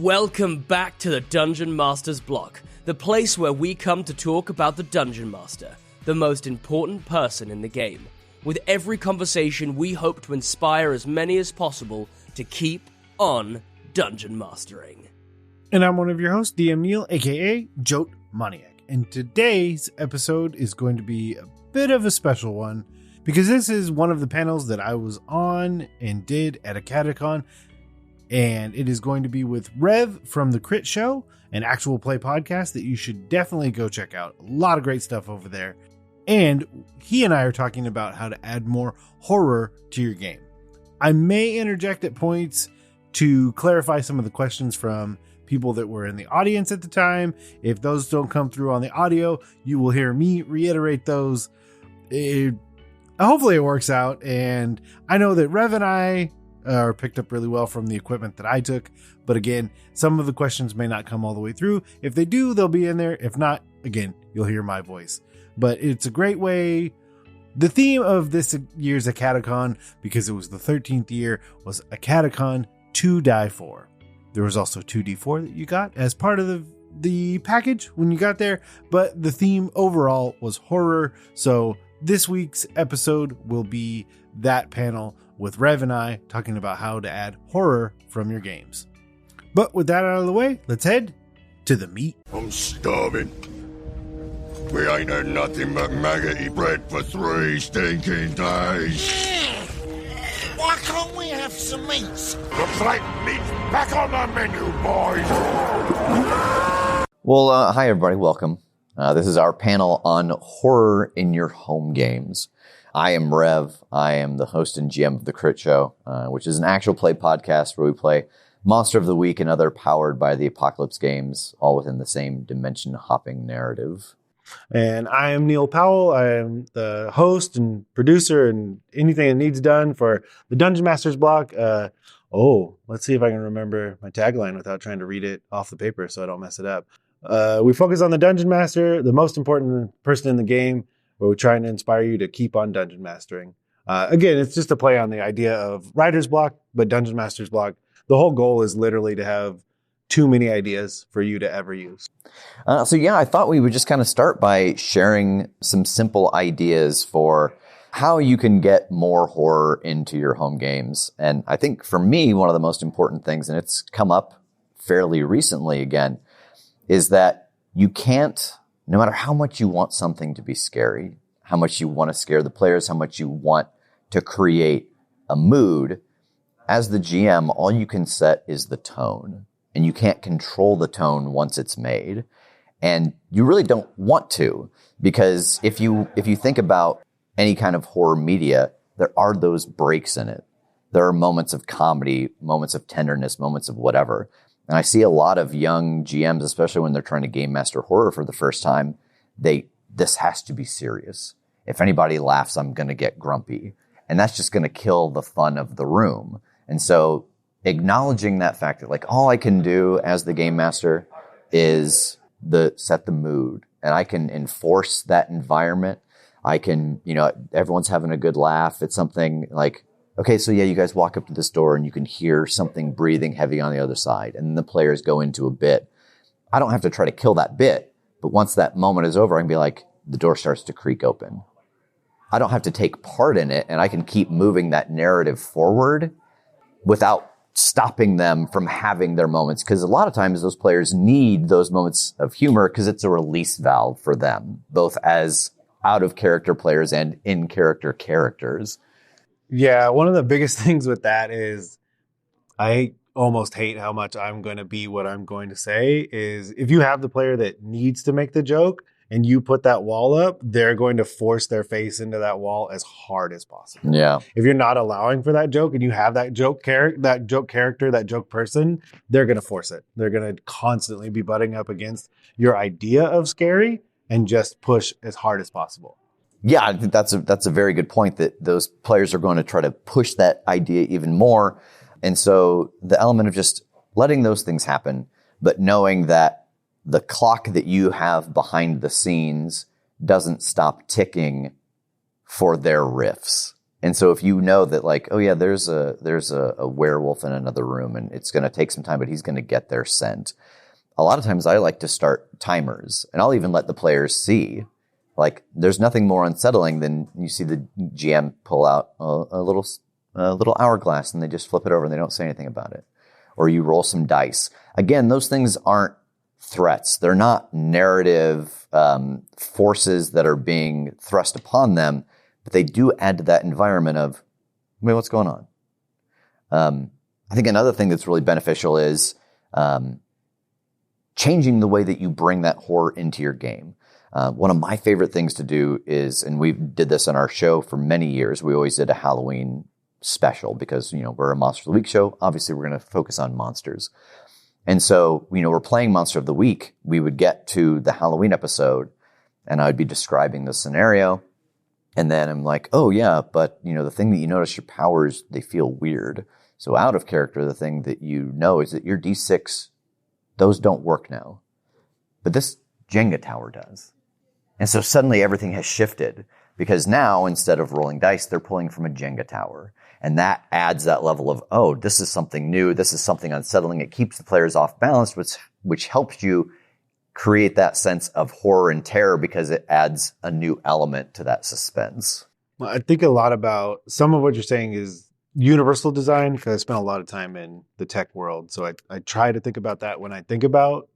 Welcome back to the Dungeon Master's Block, the place where we come to talk about the Dungeon Master, the most important person in the game. With every conversation, we hope to inspire as many as possible to keep on dungeon mastering. And I'm one of your hosts, DM Neal, aka Jote Moniac. And today's episode is going to be a bit of a special one, because this is one of the panels that I was on and did at Acadecon. And it is going to be with Rev from the Crit Show, an actual play podcast that you should definitely go check out. A lot of great stuff over there. And he and I are talking about how to add more horror to your game. I may interject at points to clarify some of the questions from people that were in the audience at the time. If those don't come through on the audio, you will hear me reiterate those. Hopefully it works out. And I know that Rev and I are picked up really well from the equipment that I took. But again, some of the questions may not come all the way through. If they do, they'll be in there. If not, again, you'll hear my voice. But it's a great way. The theme of this year's Acadecon, because it was the 13th year, was Acadecon to Die For. There was also 2D4 that you got as part of the package when you got there. But the theme overall was horror. So this week's episode will be that panel with Rev and I talking about how to add horror from your games. But with that out of the way, let's head to the meat. I'm starving. We ain't had nothing but maggoty bread for 3 stinking days. Why can't we have some meats? Looks like meat's back on the menu, boys. Well, hi everybody, welcome. This is our panel on horror in your home games. I am Rev. I am the host and GM of the Crit Show, which is an actual play podcast where we play Monster of the Week and other powered by the Apocalypse games, all within the same dimension-hopping narrative. And I am Neal Powell. I am the host and producer and anything that needs done for the Dungeon Master's Block. Let's see if I can remember my tagline without trying to read it off the paper so I don't mess it up. We focus on the Dungeon Master, the most important person in the game, where we're trying to inspire you to keep on dungeon mastering. Again, it's just a play on the idea of writer's block, but Dungeon Master's Block. The whole goal is literally to have too many ideas for you to ever use. I thought we would just kind of start by sharing some simple ideas for how you can get more horror into your home games. And I think for me, one of the most important things, and it's come up fairly recently again, is that you can't, no matter how much you want something to be scary, how much you want to scare the players, how much you want to create a mood, as the GM, all you can set is the tone. And you can't control the tone once it's made. And you really don't want to, because if you think about any kind of horror media, there are those breaks in it. There are moments of comedy, moments of tenderness, moments of whatever. And I see a lot of young GMs, especially when they're trying to game master horror for the first time, this has to be serious. If anybody laughs, I'm going to get grumpy. And that's just going to kill the fun of the room. And so acknowledging that fact that like all I can do as the game master is set the mood, and I can enforce that environment. I can, everyone's having a good laugh. It's something like, okay, so yeah, you guys walk up to this door and you can hear something breathing heavy on the other side. And then the players go into a bit. I don't have to try to kill that bit, but once that moment is over, I can be like, the door starts to creak open. I don't have to take part in it, and I can keep moving that narrative forward without stopping them from having their moments. Because a lot of times those players need those moments of humor because it's a release valve for them, both as out-of-character players and in-character characters. Yeah, one of the biggest things with that is I almost hate how much I'm going to be what I'm going to say is if you have the player that needs to make the joke and you put that wall up, they're going to force their face into that wall as hard as possible. Yeah. If you're not allowing for that joke and you have that joke character, that joke person, they're going to force it. They're going to constantly be butting up against your idea of scary and just push as hard as possible. Yeah, I think that's a very good point, that those players are going to try to push that idea even more. And so the element of just letting those things happen, but knowing that the clock that you have behind the scenes doesn't stop ticking for their riffs. And so if you know that like, oh yeah, there's a werewolf in another room and it's going to take some time, but he's going to get there scent. A lot of times I like to start timers, and I'll even let the players see. Like, there's nothing more unsettling than you see the GM pull out a little hourglass and they just flip it over and they don't say anything about it. Or you roll some dice. Again, those things aren't threats. They're not narrative forces that are being thrust upon them, but they do add to that environment of, wait, what's going on? I think another thing that's really beneficial is changing the way that you bring that horror into your game. One of my favorite things to do is, and we did this on our show for many years, we always did a Halloween special because, we're a Monster of the Week show. Obviously, we're going to focus on monsters. And so, we're playing Monster of the Week. We would get to the Halloween episode and I would be describing the scenario. And then I'm like, oh yeah, but the thing that you notice, your powers, they feel weird. So out of character, the thing that you know is that your D6, those don't work now. But this Jenga tower does. And so suddenly everything has shifted because now instead of rolling dice, they're pulling from a Jenga tower. And that adds that level of, oh, this is something new. This is something unsettling. It keeps the players off balance, which helps you create that sense of horror and terror because it adds a new element to that suspense. Well, I think a lot about some of what you're saying is universal design, because I spent a lot of time in the tech world. So I try to think about that when I think about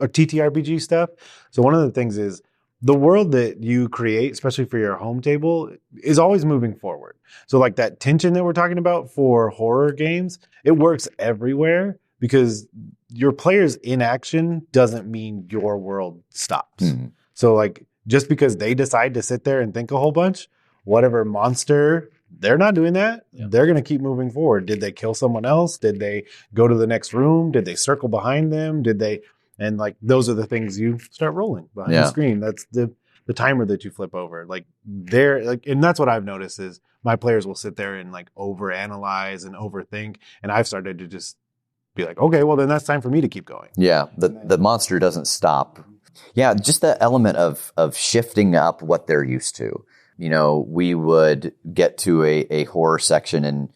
a TTRPG stuff. So one of the things is the world that you create, especially for your home table, is always moving forward. So like that tension that we're talking about for horror games, it works everywhere because your players' inaction doesn't mean your world stops. Mm-hmm. So like just because they decide to sit there and think a whole bunch, whatever monster, they're not doing that. Yep. They're going to keep moving forward. Did they kill someone else? Did they go to the next room? Did they circle behind them? And like, those are the things you start rolling behind the screen. That's the timer that you flip over. Like they're like, and that's what I've noticed is my players will sit there and like overanalyze and overthink. And I've started to just be like, okay, well then that's time for me to keep going. Yeah. The monster doesn't stop. Yeah. Just that element of shifting up what they're used to. We would get to a horror section and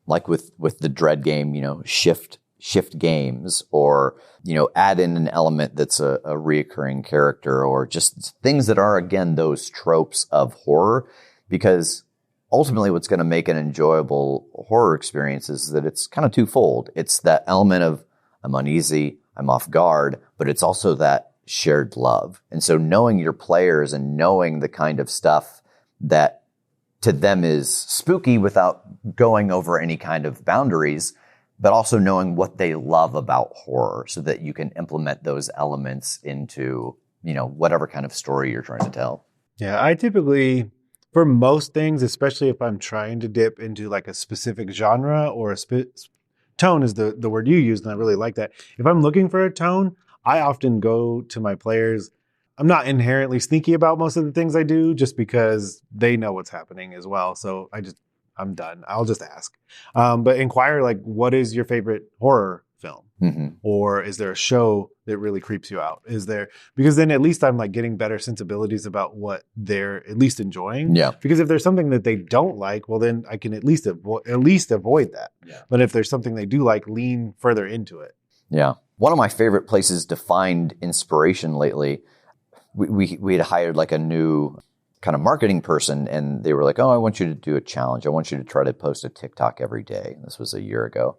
like with the Dread game, shift games or, add in an element that's a reoccurring character or just things that are, again, those tropes of horror, because ultimately what's going to make an enjoyable horror experience is that it's kind of twofold. It's that element of I'm uneasy, I'm off guard, but it's also that shared love. And so knowing your players and knowing the kind of stuff that to them is spooky without going over any kind of boundaries, but also knowing what they love about horror so that you can implement those elements into, whatever kind of story you're trying to tell. Yeah, I typically, for most things, especially if I'm trying to dip into like a specific genre or tone is the word you used, and I really like that. If I'm looking for a tone, I often go to my players. I'm not inherently sneaky about most of the things I do just because they know what's happening as well. So I'm done. I'll just ask. But inquire, like, what is your favorite horror film? Mm-hmm. Or is there a show that really creeps you out? Because then at least I'm like getting better sensibilities about what they're at least enjoying. Yeah. Because if there's something that they don't like, well, then I can at least avoid that. Yeah. But if there's something they do like, lean further into it. Yeah. One of my favorite places to find inspiration lately, we had hired like a new kind of marketing person, and they were like, oh, I want you to do a challenge. I want you to try to post a TikTok every day. And this was a year ago.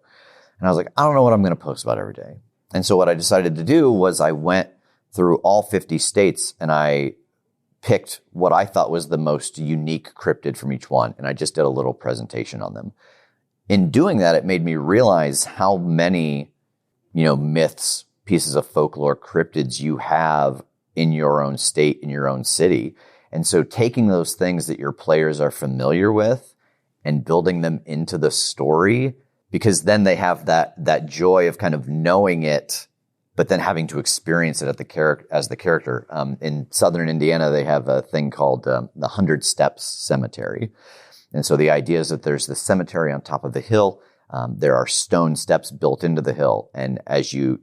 And I was like, I don't know what I'm going to post about every day. And so what I decided to do was I went through all 50 states and I picked what I thought was the most unique cryptid from each one. And I just did a little presentation on them. In doing that, it made me realize how many, myths, pieces of folklore, cryptids you have in your own state, in your own city. And so taking those things that your players are familiar with and building them into the story, because then they have that joy of kind of knowing it, but then having to experience it as the character. In southern Indiana, they have a thing called the 100 Steps Cemetery. And so the idea is that there's the cemetery on top of the hill. There are stone steps built into the hill. And as you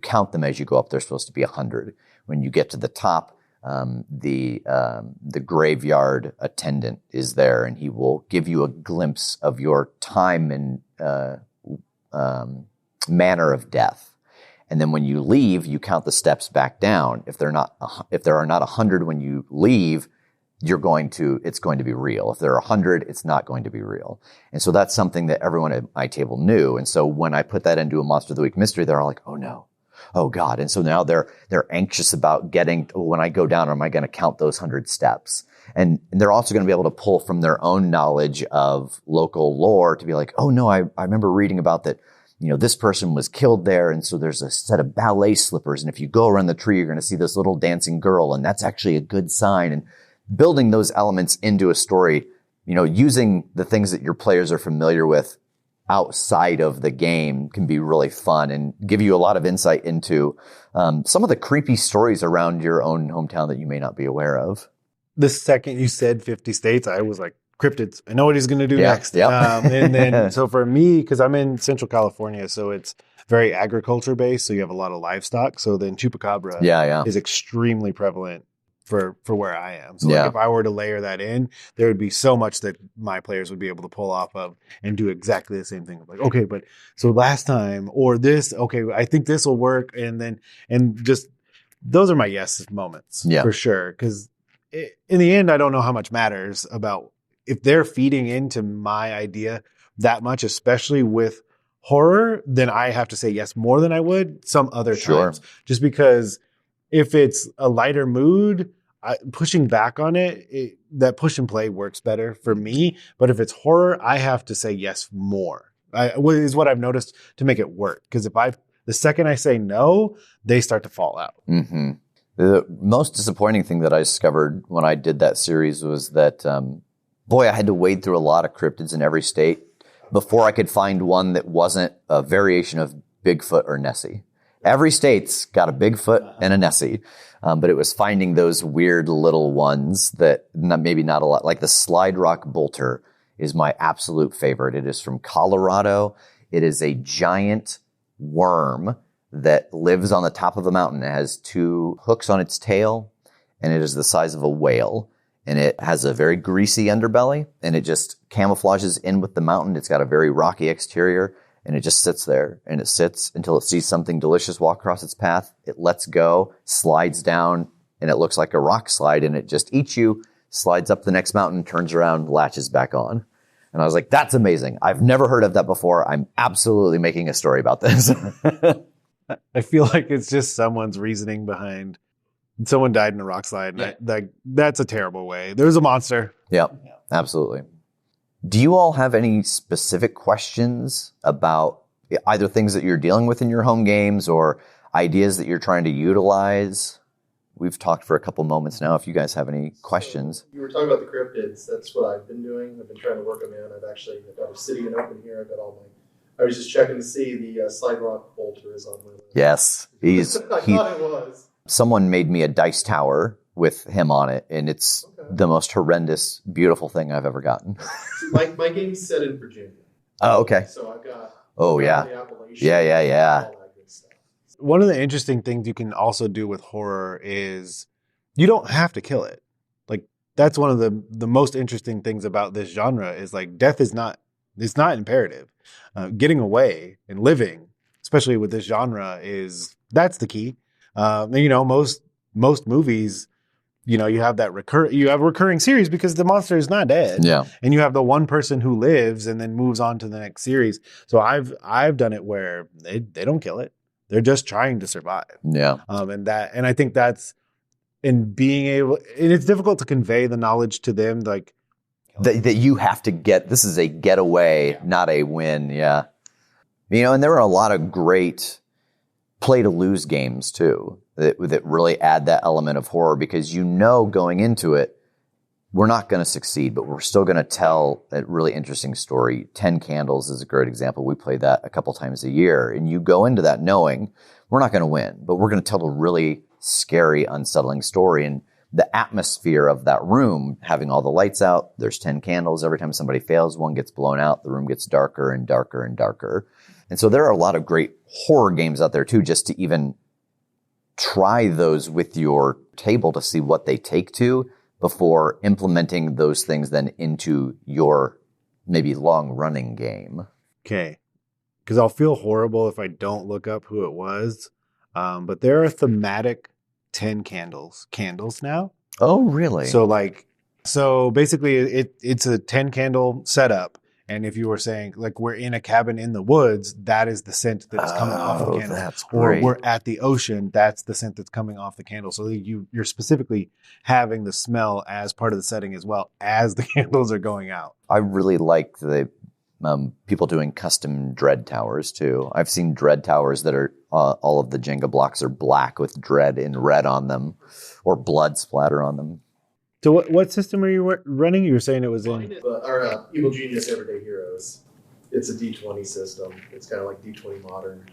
count them as you go up, they're supposed to be 100. When you get to the top, the graveyard attendant is there, and he will give you a glimpse of your time and manner of death. And then when you leave, you count the steps back down. If there are not 100 when you leave, it's going to be real. If there are 100, it's not going to be real. And so that's something that everyone at my table knew. And so when I put that into a Monster of the Week mystery, they're all like, oh no, oh God. And so now they're anxious about when I go down, am I going to count those 100 steps? And they're also going to be able to pull from their own knowledge of local lore to be like, oh no, I remember reading about that, this person was killed there. And so there's a set of ballet slippers. And if you go around the tree, you're going to see this little dancing girl. And that's actually a good sign. And building those elements into a story, using the things that your players are familiar with outside of the game can be really fun and give you a lot of insight into some of the creepy stories around your own hometown that you may not be aware of. The second you said 50 states, I was like, cryptids. I know what he's going to do next. Yep. And then, so for me, because I'm in Central California, so it's very agriculture based. So you have a lot of livestock. So then chupacabra is extremely prevalent for where I am. So like if I were to layer that in, there would be so much that my players would be able to pull off of and do exactly the same thing. Like, okay, but so last time or this, okay, I think this will work. And just those are my yes moments for sure. Because in the end, I don't know how much matters about if they're feeding into my idea that much, especially with horror, then I have to say yes more than I would some other times. Just because if it's a lighter mood, pushing back on it, that push and play works better for me. But if it's horror, I have to say yes more. Is what I've noticed to make it work. Because the second I say no, they start to fall out. Mm-hmm. The most disappointing thing that I discovered when I did that series was that, I had to wade through a lot of cryptids in every state before I could find one that wasn't a variation of Bigfoot or Nessie. Every state's got a Bigfoot and a Nessie, but it was finding those weird little ones that maybe not a lot. Like the Slide Rock Bolter is my absolute favorite. It is from Colorado. It is a giant worm that lives on the top of a mountain. It has 2 hooks on its tail, and it is the size of a whale. And it has a very greasy underbelly, and it just camouflages in with the mountain. It's got a very rocky exterior. And it just sits there, and it sits until it sees something delicious walk across its path. It lets go, slides down, and it looks like a rock slide, and it just eats you, slides up the next mountain, turns around, latches back on. And I was like, that's amazing. I've never heard of that before. I'm absolutely making a story about this. I feel like it's just someone's reasoning behind someone died in a rock slide. And that's a terrible way. There's a monster. Yep, absolutely. Do you all have any specific questions about either things that you're dealing with in your home games or ideas that you're trying to utilize? We've talked for a couple moments now. If you guys have any questions. So you were talking about the cryptids. That's what I've been doing. I've been trying to work them in. I've got Obsidian open here. I was just checking to see the Slide Rock Bolter is on my list. Yes. I thought it was. Someone made me a dice tower with him on it, and it's the most horrendous, beautiful thing I've ever gotten. My game's set in Virginia. Oh, okay. So I've got the Appalachian. Yeah. All that good stuff. One of the interesting things you can also do with horror is you don't have to kill it. Like that's one of the most interesting things about this genre is like death is not imperative. Getting away and living, especially with this genre, that's the key. Most movies, you have that recurring series because the monster is not dead. Yeah. And you have the one person who lives and then moves on to the next series. So I've done it where they don't kill it. They're just trying to survive. Yeah. And I think that's in being able, and it's difficult to convey the knowledge to them, like that you have to this is a getaway, not a win. Yeah. And there are a lot of great play to lose games too that really add that element of horror because going into it, we're not going to succeed, but we're still going to tell a really interesting story. 10 Candles is a great example. We play that a couple times a year, and you go into that knowing we're not going to win, but we're going to tell a really scary, unsettling story. And the atmosphere of that room, having all the lights out, there's 10 candles. Every time somebody fails, one gets blown out. The room gets darker and darker and darker. And so there are a lot of great horror games out there too, just to even try those with your table to see what they take to before implementing those things then into your maybe long-running game. Okay. Because I'll feel horrible if I don't look up who it was. But there are thematic 10 candles now. Oh, really? So basically it's a 10 candle setup. And if you were saying, like, we're in a cabin in the woods, that is the scent that's coming off the candle. That's or great. we're at the ocean, that's the scent that's coming off the candle. So you're specifically having the smell as part of the setting as well as the candles are going out. I really like the people doing custom dread towers too. I've seen dread towers that are all of the Jenga blocks are black with dread in red on them, or blood splatter on them. So what system are you running? You were saying it was in Our Evil Genius Everyday Heroes. It's a D20 system. It's kind of like D20 Modern,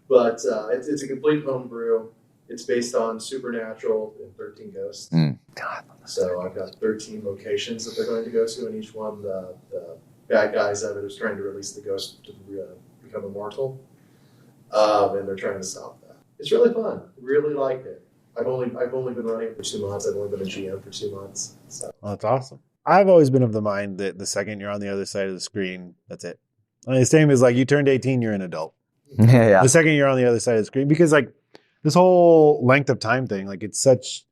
but it's a complete homebrew. It's based on Supernatural and 13 Ghosts. God. So I've got 13 locations that they're going to go to, and each one the bad guys of it is trying to release the ghost to become immortal, and they're trying to stop that. It's really fun. Really liked it. I've only been running for 2 months. I've only been a GM for 2 months. So. Oh, that's awesome. I've always been of the mind that the second you're on the other side of the screen, that's it. The same as like you turned 18, you're an adult. Yeah. The second you're on the other side of the screen, because like this whole length of time thing, like it's such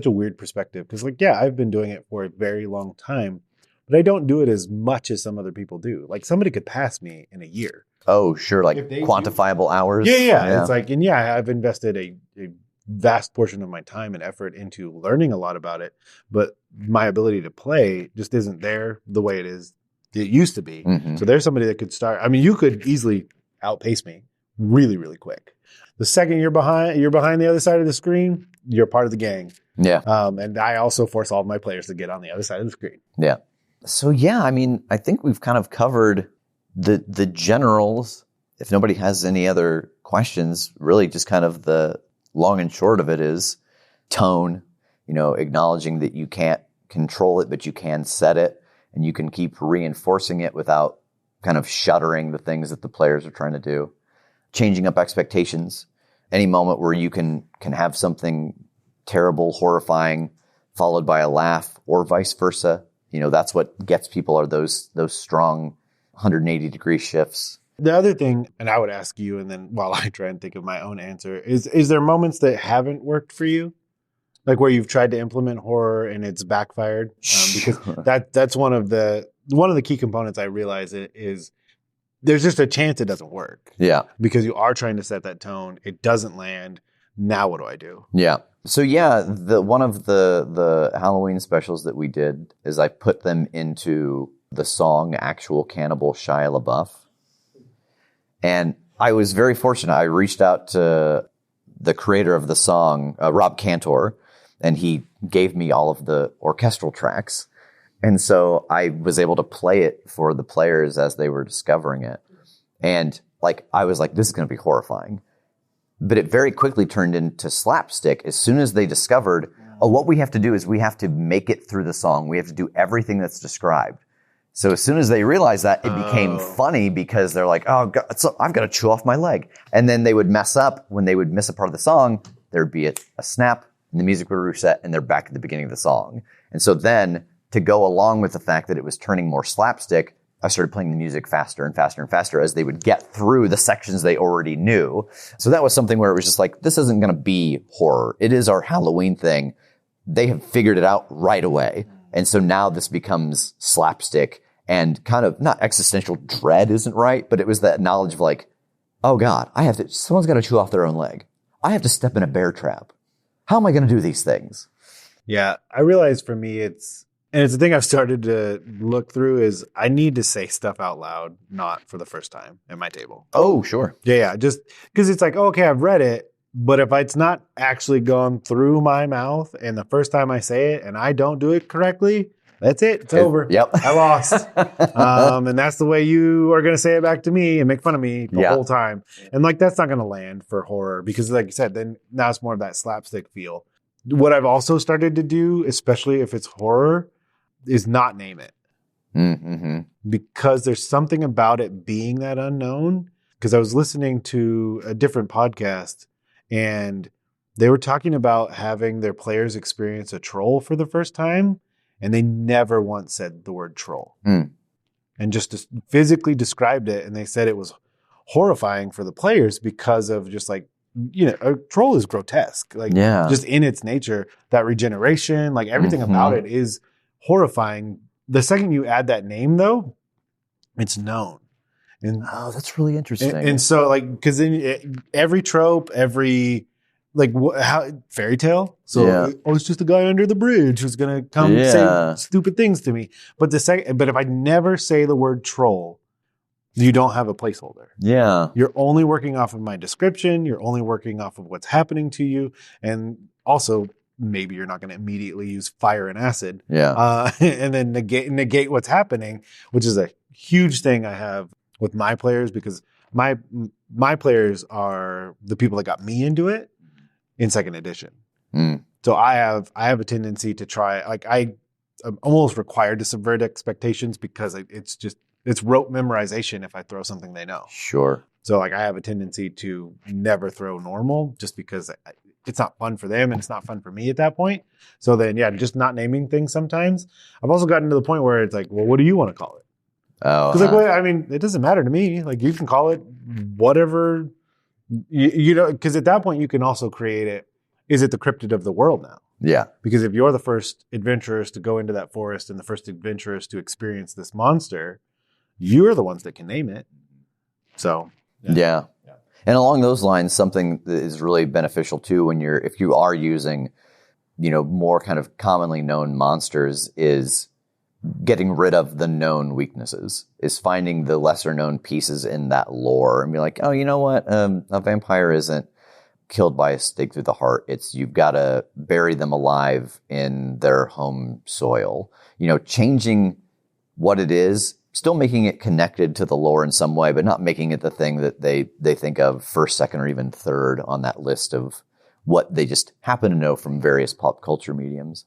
a weird perspective. Because like, yeah, I've been doing it for a very long time, but I don't do it as much as some other people do. Like somebody could pass me in a year. Oh, sure. Like quantifiable hours. Yeah. It's like, and yeah, I've invested a vast portion of my time and effort into learning a lot about it, but my ability to play just isn't there the way it used to be. Mm-hmm. So there's somebody that could start. I mean, you could easily outpace me really, really quick. The second you're behind the other side of the screen, you're part of the gang. Yeah. And I also force all of my players to get on the other side of the screen. Yeah. So yeah, I mean, I think we've kind of covered the generals. If nobody has any other questions, really just kind of the long and short of it is tone, acknowledging that you can't control it, but you can set it, and you can keep reinforcing it without kind of shuttering the things that the players are trying to do. Changing up expectations. Any moment where you can have something terrible, horrifying, followed by a laugh, or vice versa. That's what gets people are those strong 180-degree shifts. The other thing, and I would ask you, and then while I try and think of my own answer, is there moments that haven't worked for you? Like where you've tried to implement horror and it's backfired? Because that's one of the key components I realize is there's just a chance it doesn't work. Yeah. Because you are trying to set that tone. It doesn't land. Now what do I do? Yeah. So yeah, one of the Halloween specials that we did is I put them into the song Actual Cannibal Shia LaBeouf. And I was very fortunate. I reached out to the creator of the song, Rob Cantor, and he gave me all of the orchestral tracks. And so I was able to play it for the players as they were discovering it. And I was like, this is going to be horrifying. But it very quickly turned into slapstick as soon as they discovered, what we have to do is we have to make it through the song. We have to do everything that's described. So as soon as they realized that, it became funny because they're like, oh, God, I've got to chew off my leg. And then they would mess up. When they would miss a part of the song, there would be a snap, and the music would reset, and they're back at the beginning of the song. And so then, to go along with the fact that it was turning more slapstick, I started playing the music faster and faster and faster as they would get through the sections they already knew. So that was something where it was just like, this isn't going to be horror. It is our Halloween thing. They have figured it out right away. And so now this becomes slapstick and kind of not existential dread isn't right, but it was that knowledge of like, oh God, someone's got to chew off their own leg. I have to step in a bear trap. How am I going to do these things? Yeah, I realize for me it's the thing I've started to look through is I need to say stuff out loud, not for the first time at my table. Oh, sure. Yeah, just because it's like, oh, okay, I've read it, but if it's not actually gone through my mouth and the first time I say it and I don't do it correctly, that's it. It's over. Yep. I lost. And that's the way you are going to say it back to me and make fun of me the whole time. And that's not going to land for horror because like you said, then now it's more of that slapstick feel. What I've also started to do, especially if it's horror, is not name it. Mm-hmm. Because there's something about it being that unknown. Because I was listening to a different podcast and They were talking about having their players experience a troll for the first time, and they never once said the word troll. And just physically described it, and they said it was horrifying for the players because of just like, a troll is grotesque. Like, just in its nature, that regeneration, like everything about it is horrifying. The second you add that name, though, it's known. And that's really interesting. And so, like, because then every trope, every how fairy tale. So it's just a guy under the bridge who's gonna come say stupid things to me. But if I never say the word troll, you don't have a placeholder. Yeah, you're only working off of my description. You're only working off of what's happening to you, and also maybe you're not going to immediately use fire and acid. And then negate what's happening, which is a huge thing I have with my players, because my players are the people that got me into it in second edition. So I have a tendency to try, like, I'm almost required to subvert expectations because it's rote memorization if I throw something they know. Sure. So like I have a tendency to never throw normal just because it's not fun for them and it's not fun for me at that point. So then, just not naming things sometimes. I've also gotten to the point where it's like, well, what do you want to call it? Because it doesn't matter to me. Like, you can call it whatever, because at that point you can also create it. Is it the cryptid of the world now? Yeah. Because if you're the first adventurers to go into that forest and the first adventurers to experience this monster, you're the ones that can name it. So, yeah. And along those lines, something that is really beneficial too, if you are using, more kind of commonly known monsters, is getting rid of the known weaknesses, is finding the lesser known pieces in that lore and be like, oh, you know what? A vampire isn't killed by a stake through the heart. You've got to bury them alive in their home soil. Changing what it is, still making it connected to the lore in some way, but not making it the thing that they think of first, second, or even third on that list of what they just happen to know from various pop culture mediums.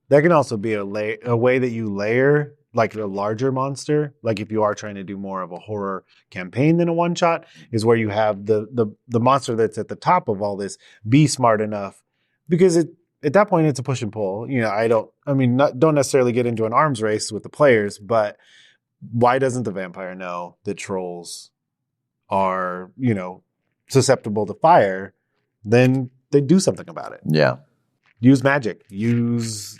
That can also be a way that you layer, like, a larger monster. Like, if you are trying to do more of a horror campaign than a one shot, is where you have the monster that's at the top of all this be smart enough, because at that point it's a push and pull. Don't necessarily get into an arms race with the players, but why doesn't the vampire know that trolls are, susceptible to fire? Then they do something about it. Yeah. Use magic. Use,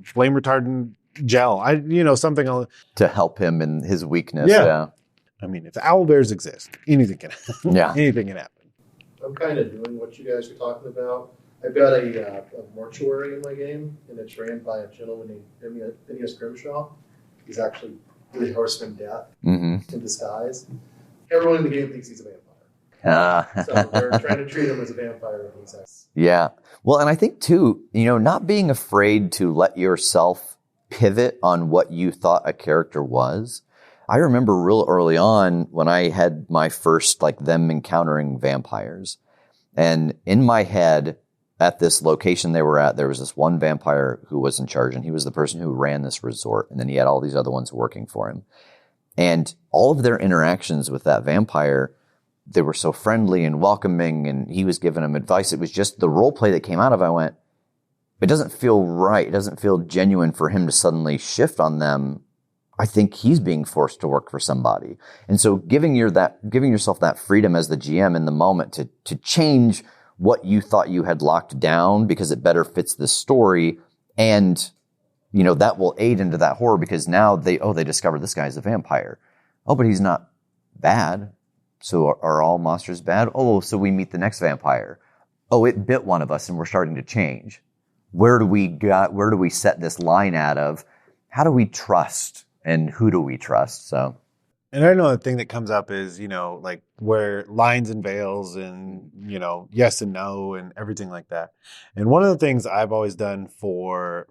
flame retardant gel. Something to help him in his weakness. Yeah. If owlbears exist, anything can happen. Yeah. Anything can happen. I'm kind of doing what you guys are talking about. I've got a mortuary in my game, and it's ran by a gentleman named Phineas Grimshaw. He's actually the horseman death in disguise. Everyone in the game thinks he's a vampire. So they're trying to treat him as a vampire. Yeah. Well, and I think too, not being afraid to let yourself pivot on what you thought a character was. I remember real early on when I had my first, them encountering vampires. And in my head, at this location they were at, there was this one vampire who was in charge, and he was the person who ran this resort. And then he had all these other ones working for him. And all of their interactions with that vampire, they were so friendly and welcoming, and he was giving them advice. It was just the role play that came out of it. I went, it doesn't feel right. It doesn't feel genuine for him to suddenly shift on them. I think he's being forced to work for somebody. And so giving yourself that freedom as the GM in the moment to change what you thought you had locked down because it better fits the story, and that will aid into that horror, because now they discover this guy's a vampire. Oh, but he's not bad. So are all monsters bad? Oh, so we meet the next vampire. Oh, it bit one of us and we're starting to change. Where do we set this line out of how do we trust and who do we trust? So, and I know the thing that comes up is, where lines and veils and, yes and no and everything like that. And one of the things I've always done so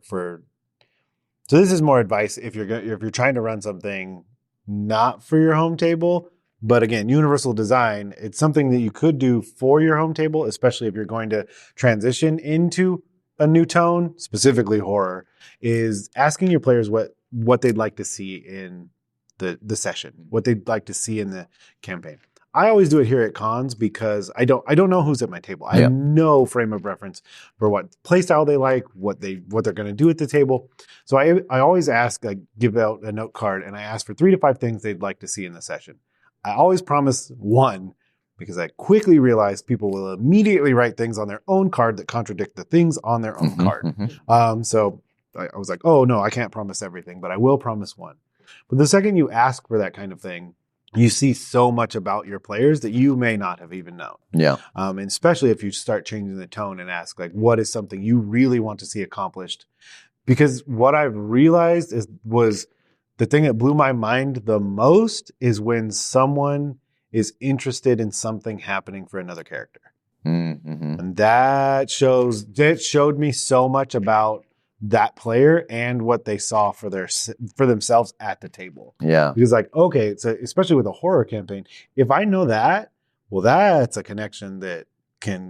this is more advice if you're trying to run something not for your home table. But again, universal design, it's something that you could do for your home table, especially if you're going to transition into a new tone, specifically horror, is asking your players what they'd like to see in the session, what they'd like to see in the campaign. I always do it here at cons because I don't know who's at my table. I have no frame of reference for what play style they like, what they're going to do at the table. So I always ask, like, give out a note card, and I ask for 3 to 5 things they'd like to see in the session. I always promise one, because I quickly realize people will immediately write things on their own card that contradict the things on their own card. So I was like, oh no, I can't promise everything, but I will promise one. But the second you ask for that kind of thing, you see so much about your players that you may not have even known. Yeah. And especially if you start changing the tone and ask, like, what is something you really want to see accomplished? Because what I've realized was the thing that blew my mind the most is when someone is interested in something happening for another character. And that showed me so much about that player and what they saw for themselves at the table. Yeah. Because, like, okay, so especially with a horror campaign, if I know that, well, that's a connection that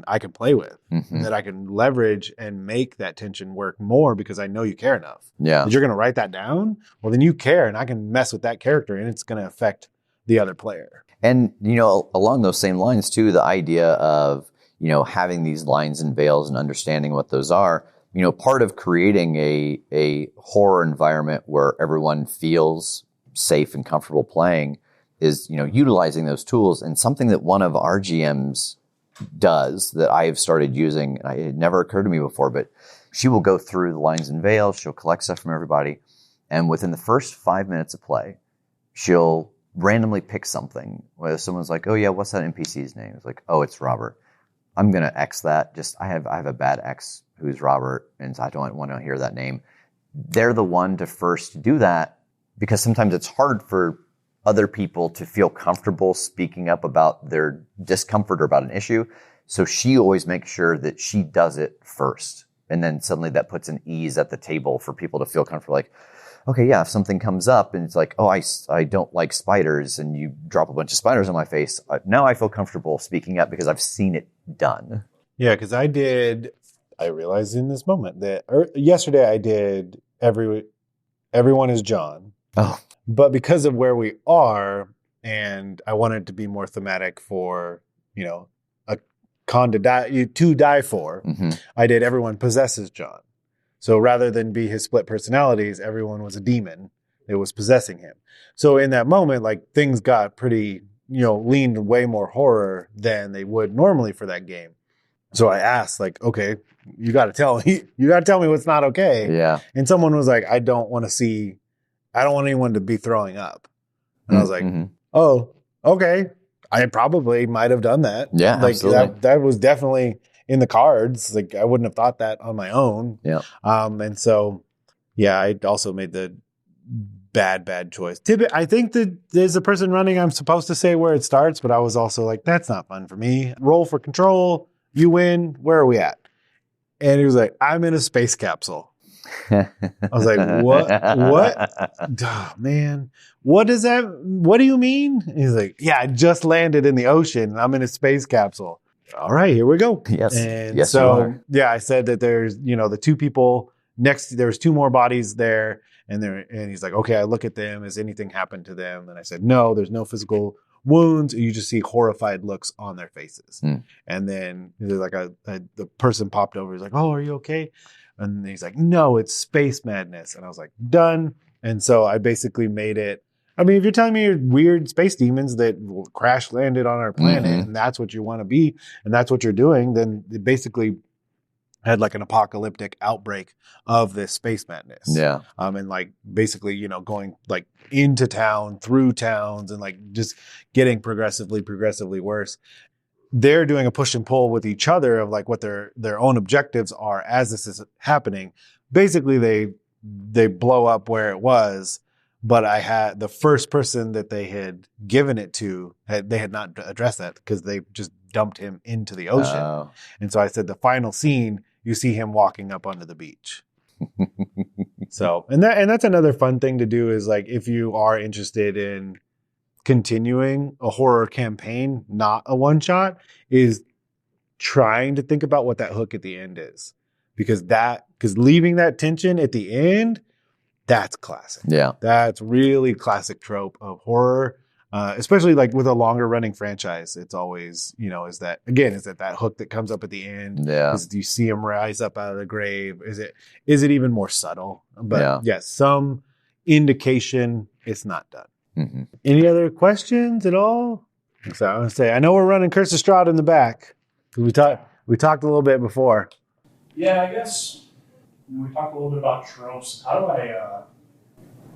I can play with, that I can leverage and make that tension work more because I know you care enough. Yeah. That you're going to write that down. Well, then you care, and I can mess with that character, and it's going to affect the other player. And, along those same lines too, the idea of, having these lines and veils and understanding what those are, part of creating a horror environment where everyone feels safe and comfortable playing is, utilizing those tools. And something that one of our GMs does that I have started using, and it never occurred to me before, but she will go through the lines and veils. She'll collect stuff from everybody. And within the first 5 minutes of play, she'll randomly pick something where someone's like, oh yeah, what's that NPC's name? It's like, oh, it's Robert. I'm going to X that. I have a bad ex who's Robert, and so I don't want to hear that name. They're the one to first do that because sometimes it's hard for other people to feel comfortable speaking up about their discomfort or about an issue. So she always makes sure that she does it first. And then suddenly that puts an ease at the table for people to feel comfortable. Like, okay, yeah, if something comes up and it's like, oh, I don't like spiders, and you drop a bunch of spiders on my face, now I feel comfortable speaking up because I've seen it done. Yeah, because I realized in this moment that yesterday I did everyone is John. Oh. But because of where we are, and I wanted to be more thematic for, a con to die for, I did everyone possesses John. So rather than be his split personalities, everyone was a demon that was possessing him. So in that moment, like, things got pretty, leaned way more horror than they would normally for that game. So I asked, like, okay, you got to tell me what's not okay. Yeah. And someone was like, I don't want anyone to be throwing up. And I was like, oh, okay. I probably might have done that. Yeah, like absolutely. that was definitely in the cards. Like, I wouldn't have thought that on my own. Yeah. And so, yeah, I also made the bad choice. I think that there's a person running, I'm supposed to say where it starts, but I was also like, that's not fun for me. Roll for control. You win. Where are we at? And he was like, I'm in a space capsule. I was like, what? Oh, man, what is that? What do you mean? He's like, yeah, I just landed in the ocean and I'm in a space capsule. All right, here we go. Yes. And yes, so, yeah, I said that there's, the 2 people there's 2 more bodies there. And he's like, okay, I look at them. Has anything happened to them? And I said, no, there's no physical wounds. You just see horrified looks on their faces. And then there's like the person popped over. He's like, oh, are you okay? And he's like, no, it's space madness. And I was like, done. And so I basically made it. I mean, if you're telling me you're weird space demons that crash landed on our planet and that's what you want to be and that's what you're doing, then it basically had like an apocalyptic outbreak of this space madness. Yeah. And like basically, going like into town, through towns, and like just getting progressively worse. They're doing a push and pull with each other of like what their own objectives are as this is happening. Basically, they blow up where it was, but I had the first person that they had given it to, they had not addressed that because they just dumped him into the ocean. Oh. And so I said the final scene, you see him walking up onto the beach. So, and that's another fun thing to do is like, if you are interested in continuing a horror campaign, not a one shot, is trying to think about what that hook at the end is, because leaving that tension at the end, that's classic. Yeah. That's really classic trope of horror. Especially like with a longer running franchise, it's always, is that hook that comes up at the end? Yeah. Do you see him rise up out of the grave? Is it even more subtle? But yes, some indication it's not done. Mm-hmm. Any other questions at all? So I want to say, I know we're running Curse of Strahd in the back. We talked a little bit before. Yeah, I guess we talked a little bit about tropes. How do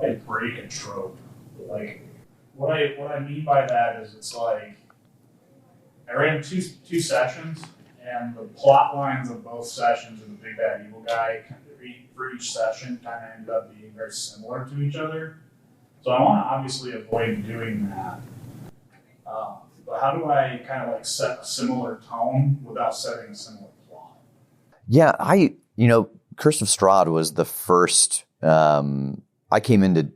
I break a trope? Like, what I mean by that is it's like I ran two sessions, and the plot lines of both sessions and the big bad evil guy for each session kind of ended up being very similar to each other. So I want to obviously avoid doing that. But how do I kind of like set a similar tone without setting a similar plot? Yeah, Curse of Strahd was the first. I came into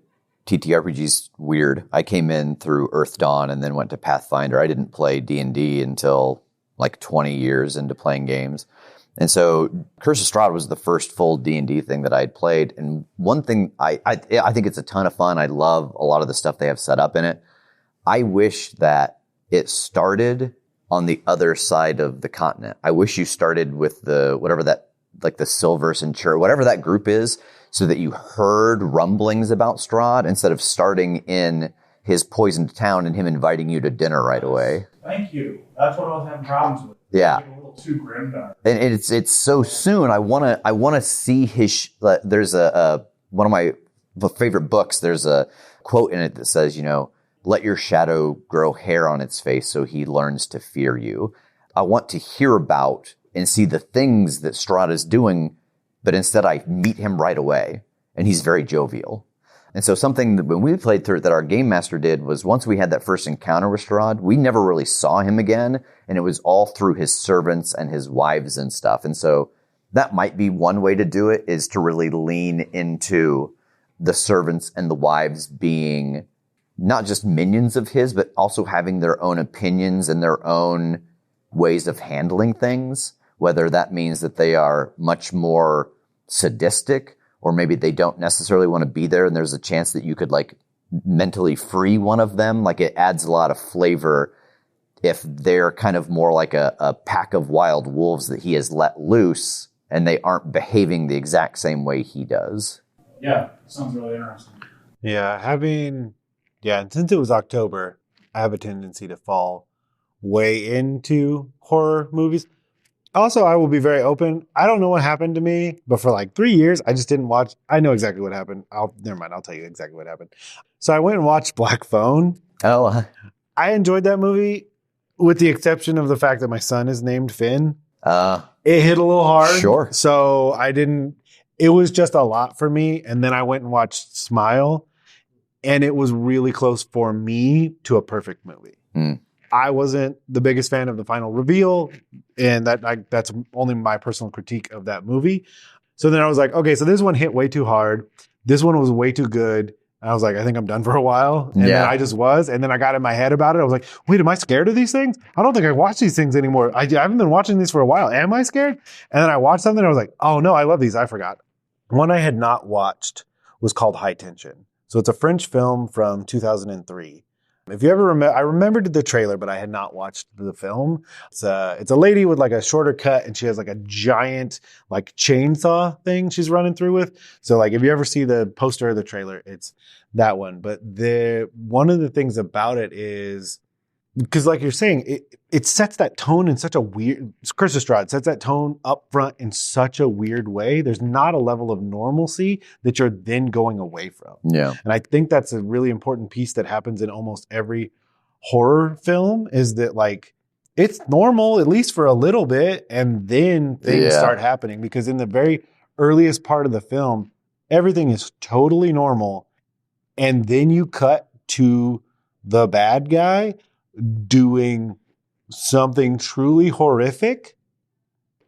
TTRPGs weird. I came in through Earth Dawn and then went to Pathfinder. I didn't play D&D until like 20 years into playing games. And so Curse of Strahd was the first full D&D thing that I had played. And one thing, I think it's a ton of fun. I love a lot of the stuff they have set up in it. I wish that it started on the other side of the continent. I wish you started with the Silver Centurion, whatever that group is, so that you heard rumblings about Strahd instead of starting in his poisoned town and him inviting you to dinner right away. Thank you. That's what I was having problems with. Yeah. It's a little too grimdark. And it's so soon. I wanna see his. There's one of my favorite books. There's a quote in it that says, let your shadow grow hair on its face so he learns to fear you. I want to hear about and see the things that Strahd is doing, but instead I meet him right away, and he's very jovial. And so something that when we played through it that our game master did was once we had that first encounter with Strahd, we never really saw him again, and it was all through his servants and his wives and stuff. And so that might be one way to do it, is to really lean into the servants and the wives being not just minions of his, but also having their own opinions and their own ways of handling things, whether that means that they are much more sadistic, or maybe they don't necessarily want to be there, and there's a chance that you could like mentally free one of them. Like, it adds a lot of flavor if they're kind of more like a pack of wild wolves that he has let loose and they aren't behaving the exact same way he does. Yeah, sounds really interesting. Yeah, and since it was October, I have a tendency to fall way into horror movies. Also, I will be very open. I don't know what happened to me, but for like 3 years, I just didn't watch. I know exactly what happened. Never mind. I'll tell you exactly what happened. So I went and watched Black Phone. Oh, I enjoyed that movie with the exception of the fact that my son is named Finn. It hit a little hard. Sure. So it was just a lot for me. And then I went and watched Smile, and it was really close for me to a perfect movie. I wasn't the biggest fan of the final reveal, and that's only my personal critique of that movie. So then I was like, okay, so this one hit way too hard. This one was way too good. And I was like, I think I'm done for a while. And then I just was. And then I got in my head about it. I was like, wait, am I scared of these things? I don't think I watch these things anymore. I haven't been watching these for a while. Am I scared? And then I watched something and I was like, oh no, I love these. I forgot. One I had not watched was called High Tension. So it's a French film from 2003. If you ever remember, I remembered the trailer, but I had not watched the film. It's a lady with like a shorter cut, and she has like a giant like chainsaw thing she's running through with. So like if you ever see the poster or the trailer, it's that one. But one of the things about it is, because like you're saying, it sets that tone in such a weird, Curse of Strahd sets that tone up front in such a weird way. There's not a level of normalcy that you're then going away from. Yeah. And I think that's a really important piece that happens in almost every horror film, is that like, it's normal, at least for a little bit, and then things start happening. Because in the very earliest part of the film, everything is totally normal. And then you cut to the bad guy doing something truly horrific,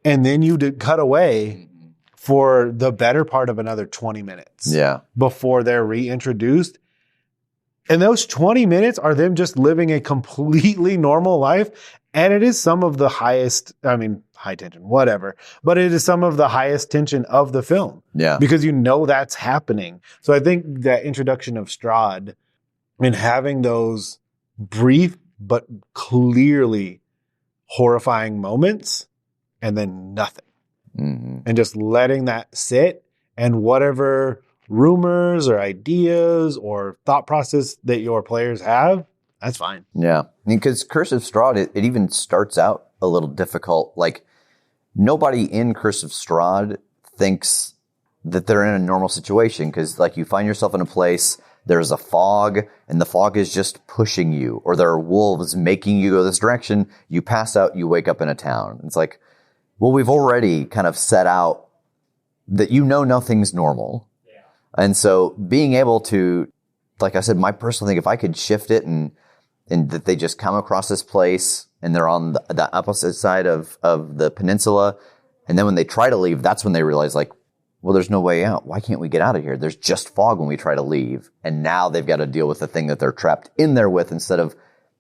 and then you cut away for the better part of another 20 minutes before they're reintroduced. And those 20 minutes are them just living a completely normal life. And it is some of the highest, high tension, whatever, but it is some of the highest tension of the film. Yeah. Because that's happening. So I think that introduction of Strahd and having those brief but clearly horrifying moments and then nothing. Mm-hmm. And just letting that sit, and whatever rumors or ideas or thought process that your players have, that's fine. Yeah. Because Curse of Strahd, it even starts out a little difficult. Like, nobody in Curse of Strahd thinks that they're in a normal situation, because, like, you find yourself in a place, there's a fog, and the fog is just pushing you, or there are wolves making you go this direction. You pass out, you wake up in a town. It's like, well, we've already kind of set out that nothing's normal. Yeah. And so being able to, like I said, my personal thing, if I could shift it and that they just come across this place and they're on the opposite side of the peninsula, and then when they try to leave, that's when they realize, like, well, there's no way out. Why can't we get out of here? There's just fog when we try to leave. And now they've got to deal with the thing that they're trapped in there with, instead of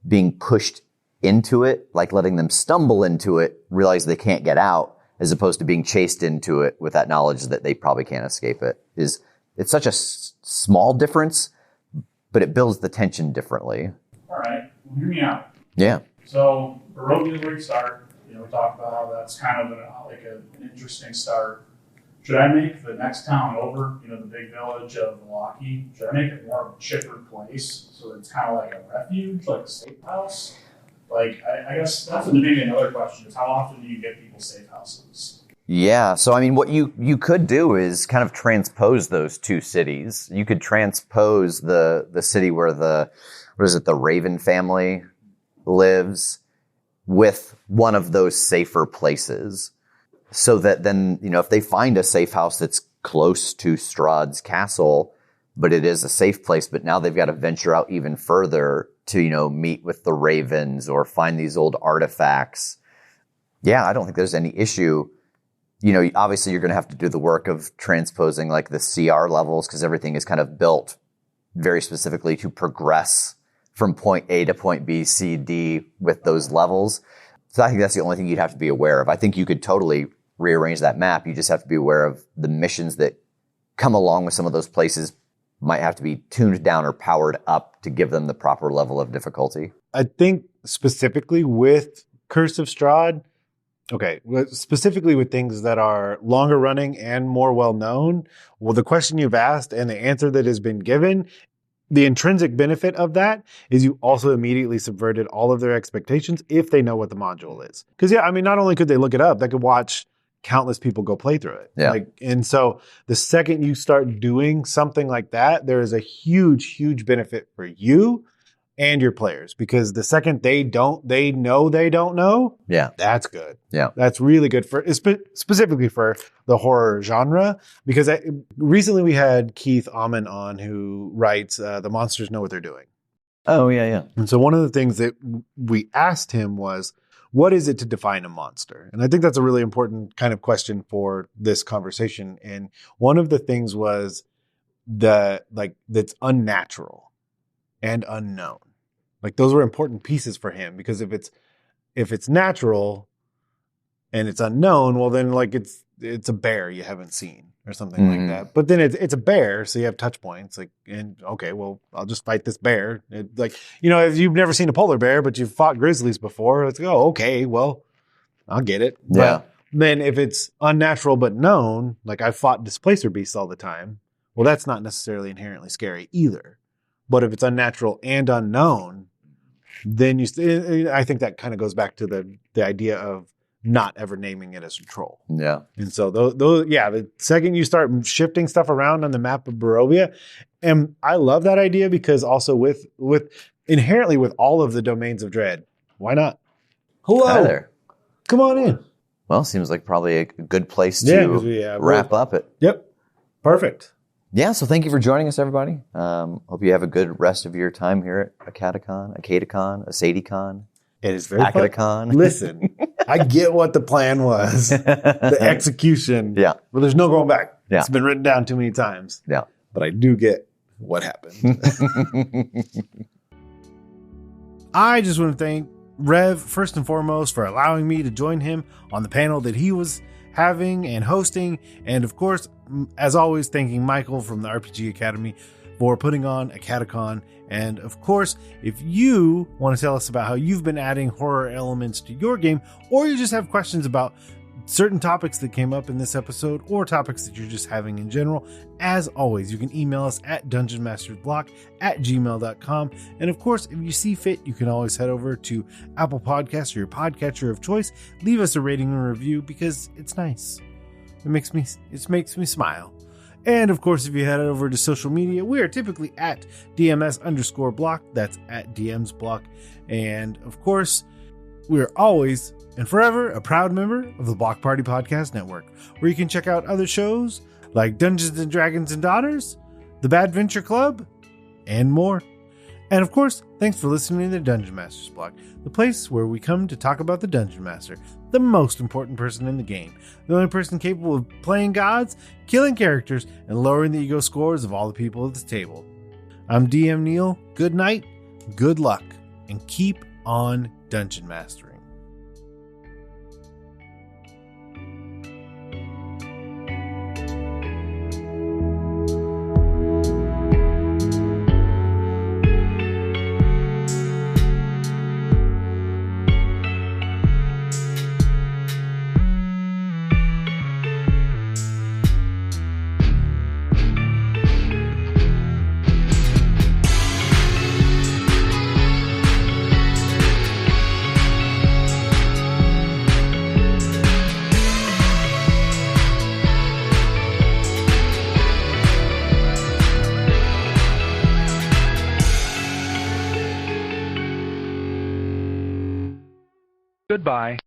being pushed into it, like letting them stumble into it, realize they can't get out, as opposed to being chased into it with that knowledge that they probably can't escape it. It's such a small difference, but it builds the tension differently. All right, well, hear me out. Yeah. So, Barovia is where you start. We talked about how that's kind of an interesting start. Should I make the next town over, the big village of Milwaukee, should I make it more of a chipper place, so it's kind of like a refuge, like a safe house? Like, I guess that's maybe another question, is how often do you get people safe houses? Yeah. So, I mean, what you could do is kind of transpose those two cities. You could transpose the city where the Raven family lives with one of those safer places, so that then, if they find a safe house that's close to Strahd's castle, but it is a safe place, but now they've got to venture out even further to, meet with the Ravens or find these old artifacts. Yeah, I don't think there's any issue. Obviously you're going to have to do the work of transposing, like, the CR levels, because everything is kind of built very specifically to progress from point A to point B, C, D with those levels. So I think that's the only thing you'd have to be aware of. I think you could totally rearrange that map. You just have to be aware of the missions that come along with some of those places might have to be tuned down or powered up to give them the proper level of difficulty. I think specifically with Curse of Strahd, specifically with things that are longer running and more well known, well, the question you've asked and the answer that has been given, the intrinsic benefit of that is you also immediately subverted all of their expectations if they know what the module is. Because, not only could they look it up, they could watch countless people go play through it. Yeah. And so the second you start doing something like that, there is a huge, huge benefit for you and your players, because the second they know they don't know. Yeah. That's good. Yeah. That's really good for specifically for the horror genre, because recently we had Keith Amon on, who writes The Monsters Know What They're Doing. Oh, yeah. And so one of the things that we asked him was, what is it to define a monster? And I think that's a really important kind of question for this conversation. And one of the things was that's unnatural and unknown. Like, those were important pieces for him, because if it's natural and it's unknown, well, then, like, it's a bear you haven't seen or something like that. But then it's a bear, so you have touch points. Like, and okay, well, I'll just fight this bear. If you've never seen a polar bear, but you've fought grizzlies before, it's okay, well, I'll get it. Yeah. But then if it's unnatural but known, like, I fought displacer beasts all the time, well, that's not necessarily inherently scary either. But if it's unnatural and unknown, then I think that kind of goes back to the idea of not ever naming it as a troll. Yeah. And so the second you start shifting stuff around on the map of Barovia, and I love that idea, because also with inherently with all of the domains of dread, why not? Hello. Hi there. Come on in. Well, seems like probably a good place to wrap up it. Yep. Perfect. Yeah, so thank you for joining us, everybody. Hope you have a good rest of your time here at Acadecon, Acadecon. It is very Acadecon. fun. Listen, I get what the plan was. The execution. Yeah. Well, there's no going back. Yeah. It's been written down too many times. Yeah. But I do get what happened. I just want to thank Rev, first and foremost, for allowing me to join him on the panel that he was having and hosting. And of course, as always, thanking Michael from the RPG Academy for putting on Acadecon. And of course, if you want to tell us about how you've been adding horror elements to your game, or you just have questions about certain topics that came up in this episode or topics that you're just having in general, as always, you can email us at dungeonmasterblock@gmail.com. And of course, if you see fit, you can always head over to Apple Podcasts or your podcatcher of choice. Leave us a rating and review because it's nice. It makes me smile. And of course, if you head over to social media, we are typically at DMS_block. That's at DMsBlock. And of course, we are always and forever a proud member of the Block Party Podcast Network, where you can check out other shows like Dungeons and Dragons and Daughters, The Bad Venture Club, and more. And of course, thanks for listening to the Dungeon Master's Block, the place where we come to talk about the Dungeon Master, the most important person in the game, the only person capable of playing gods, killing characters, and lowering the ego scores of all the people at this table. I'm DM Neal. Good night, good luck, and keep on dungeon mastering. Goodbye.